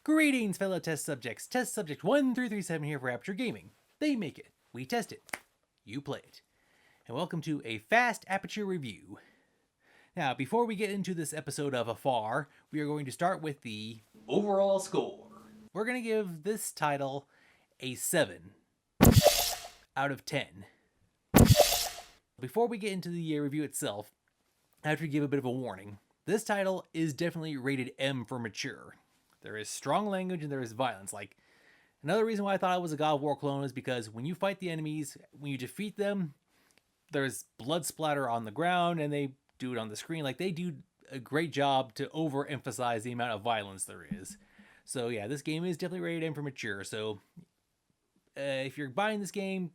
Greetings, fellow test subjects. Test subject 1337 here for Aperture Gaming. They make it. We test it. You play it. And welcome to a fast Aperture review. Now, before we get into this episode of Afar, we are going to start with the overall score. We're going to give this title a 7 out of 10. Before we get into the review itself, I have to give a bit of a warning. This title is definitely rated M for mature. There is strong language and there is violence. Like, another reason why I thought it was a God of War clone is because when you fight the enemies, when you defeat them, there's blood splatter on the ground and they do it on the screen. Like, they do a great job to overemphasize the amount of violence there is. So yeah, this game is definitely rated M for mature. So if you're buying this game,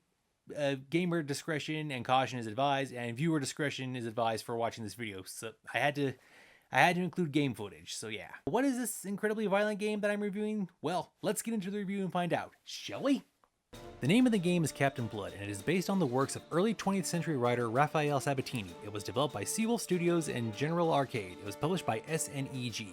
gamer discretion and caution is advised, and viewer discretion is advised for watching this video. So I had to include game footage, so yeah. What is this incredibly violent game that I'm reviewing? Well, let's get into the review and find out, shall we? The name of the game is Captain Blood, and it is based on the works of early 20th century writer Raphael Sabatini. It was developed by Seawolf Studios and General Arcade. It was published by SNEG.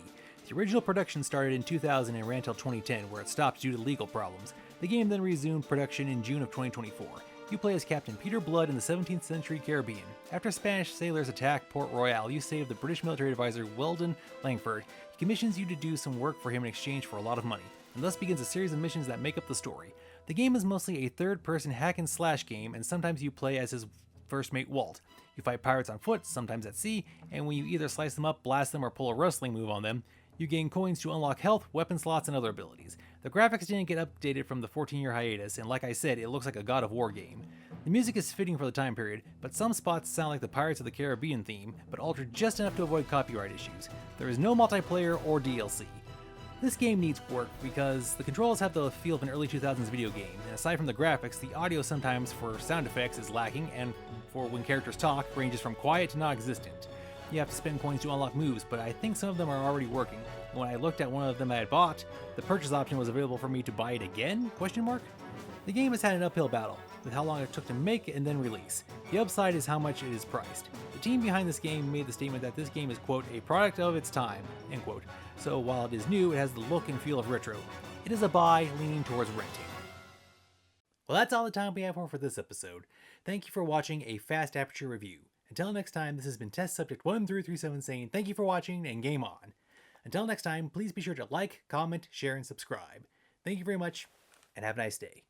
The original production started in 2000 and ran until 2010, where it stopped due to legal problems. The game then resumed production in June of 2024. You play as Captain Peter Blood in the 17th century Caribbean. After Spanish sailors attack Port Royal, you save the British military advisor Weldon Langford. He commissions you to do some work for him in exchange for a lot of money, and thus begins a series of missions that make up the story. The game is mostly a third-person hack-and-slash game, and sometimes you play as his first mate Walt. You fight pirates on foot, sometimes at sea, and when you either slice them up, blast them, or pull a wrestling move on them, you gain coins to unlock health, weapon slots, and other abilities. The graphics didn't get updated from the 14-year hiatus, and like I said, it looks like a God of War game. The music is fitting for the time period, but some spots sound like the Pirates of the Caribbean theme, but altered just enough to avoid copyright issues. There is no multiplayer or DLC. This game needs work because the controls have the feel of an early 2000s video game, and aside from the graphics, the audio sometimes for sound effects is lacking, and for when characters talk, ranges from quiet to non-existent. You have to spend coins to unlock moves, but I think some of them are already working. When I looked at one of them I had bought, the purchase option was available for me to buy it again? The game has had an uphill battle, with how long it took to make and then release. The upside is how much it is priced. The team behind this game made the statement that this game is, quote, a product of its time, end quote. So while it is new, it has the look and feel of retro. It is a buy leaning towards renting. Well, that's all the time we have for this episode. Thank you for watching a fast Aperture review. Until next time, this has been Test Subject 1337 saying thank you for watching and game on. Until next time, please be sure to like, comment, share, and subscribe. Thank you very much, and have a nice day.